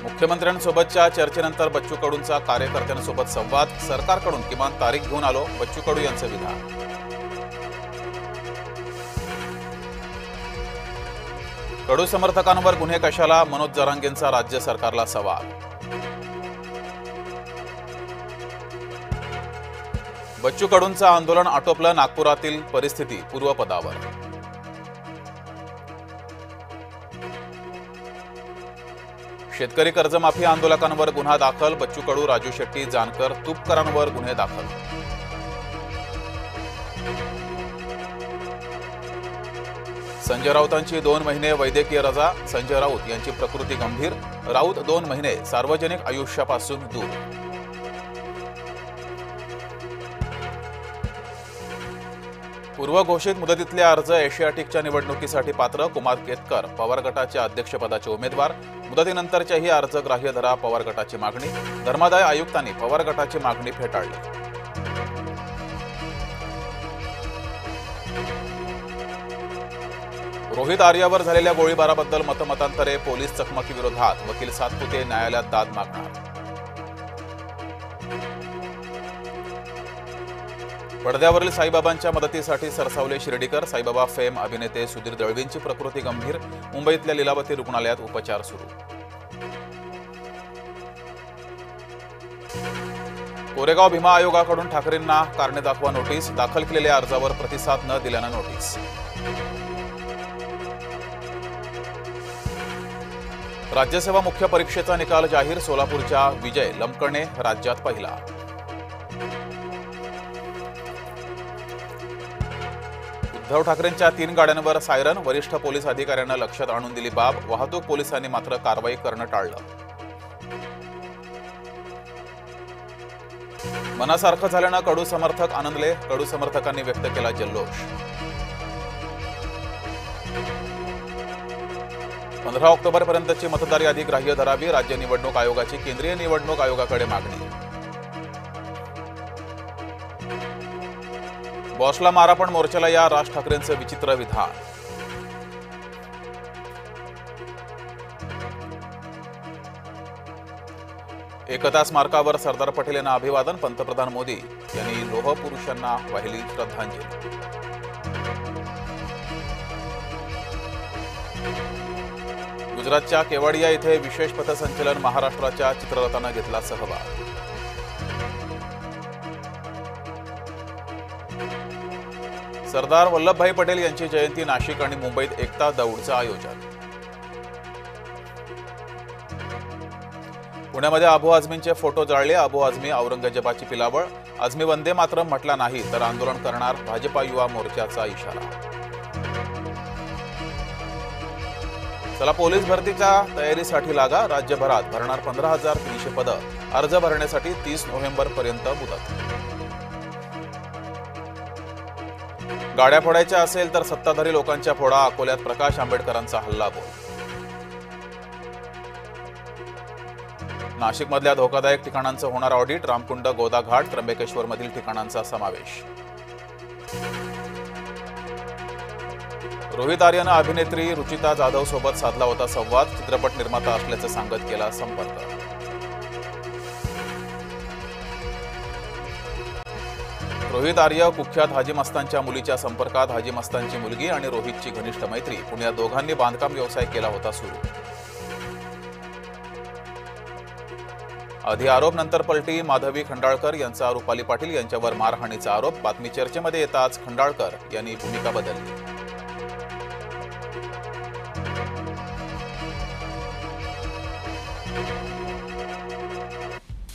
मुख्यमंत्र्यांसोबतच्या चर्चेनंतर बच्चू कडूंचा कार्यकर्त्यांसोबत संवाद, सरकारकडून किमान तारीख घेऊन आलो, बच्चू कडू यांचं विधान. कडू समर्थकांवर गुन्हे कशाला, मनोज जरांगेंचा राज्य सरकारला सवाल. बच्चू कडूंचं आंदोलन आटोपलं, नागपुरातील परिस्थिती पूर्वपदावर. शेतकरी कर्जमाफी आंदोलकांवर गुन्हा दाखल, बच्चू कडू, राजू शेट्टी, जानकर, तुपकरांवर गुन्हे दाखल. संजय राऊतांची 2 महिने वैद्यकीय रजा, संजय राऊत यांची प्रकृती गंभीर, राऊत 2 महिने सार्वजनिक आयुष्यापासून दूर. पूर्व घोषित मुदतीतले अर्ज, एशियाटिकच्या निवडणुकीसाठी पात्र, कुमार केतकर पवार गटाच्या अध्यक्षपदाचे उमेदवार, मुदतीनंतरच्याही अर्ज ग्राह्य धरा, पवार गटाची मागणी, धर्मादाय आयुक्तांनी पवार गटाची मागणी फेटाळली. रोहित आर्यावर झालेल्या गोळीबाराबद्दल मतमतांतरे, पोलीस चकमकीविरोधात वकील सातपुते न्यायालयात दाद मागणार. पडद्यावरील साईबाबांच्या मदतीसाठी सरसावले शिर्डीकर, साईबाबा फेम अभिनेते सुधीर दळवींची प्रकृती गंभीर, मुंबईतल्या लीलावती रुग्णालयात उपचार सुरू. कोरेगाव भीमा आयोगाकडून ठाकरेंना कारणे दाखवा नोटीस, दाखल केलेल्या अर्जावर प्रतिसाद न दिल्यानं नोटीस. राज्यसेवा मुख्य परीक्षेचा निकाल जाहीर, सोलापूरच्या विजय लमकणे राज्यात पहिला. उद्धव ठाकरेंच्या 3 गाड्यांवर सायरन, वरिष्ठ पोलीस अधिकाऱ्यांना लक्षात आणून दिली बाब, वाहतूक पोलिसांनी मात्र कारवाई करणं टाळलं. मनासारखं झाल्यानं कडू समर्थक आनंदले, कडू समर्थकांनी व्यक्त केला जल्लोष. 15 ऑक्टोबरपर्यंतची मतदार यादी ग्राह्य धरावी, राज्य निवडणूक आयोगाची केंद्रीय निवडणूक आयोगाकडे मागणी. बॉसला मारा पण मोर्चाला या, राज ठाकरेंचं विचित्र विधान. एकता स्मारकावर सरदार पटेल यांना अभिवादन, पंतप्रधान मोदी यांनी लोह पुरुषांना वाहिली श्रद्धांजली. गुजरातच्या केवाडिया इथे विशेष पथसंचलन, महाराष्ट्राच्या चित्ररथानं घेतला सहभाग. सरदार वल्लभभाई पटेल यांची जयंती, नाशिक आणि मुंबईत एकता दौडचं आयोजन. पुण्यामध्ये अबू आझमींचे फोटो जाळले, अबू आझमी औरंगजेबाची पिलावळ, आझमी वंदे मातरम म्हटला नाही तर आंदोलन करणार, भाजपा युवा मोर्चाचा इशारा. चला पोलीस भरतीच्या तयारीसाठी लागा, राज्यभरात भरणार 15,300 पदं, अर्ज भरण्यासाठी 30 नोव्हेंबरपर्यंत मुदत. गाड्या फोडायच्या असेल तर सत्ताधारी लोकांच्या फोडा, अकोल्यात प्रकाश आंबेडकरांचा हल्लाबोल. नाशिकमधल्या धोकादायक ठिकाणांचं होणार ऑडिट, रामकुंड, गोदा घाट, त्र्यंबकेश्वर मधील ठिकाणांचा समावेश. रोहित आर्यानं अभिनेत्री रुचिता जाधव सोबत साधला होता संवाद, चित्रपट निर्माता असल्याचं सांगत केला संपर्क. रोहित आर्य कुख्यात हाजी मस्तानच्या मुलीच्या संपर्कात, हाजी मस्तानची मुलगी आणि रोहितची घनिष्ठ मैत्री, पुण्यात दोघांनी बांधकाम व्यवसाय केला होता सुरू. आधी आरोप नंतर पलटी, माधवी खंडाळकर यांचा रुपाली पाटील यांच्यावर मारहाणीचा आरोप, बातमी चर्चेमध्ये येताच खंडाळकर यांनी भूमिका बदलली.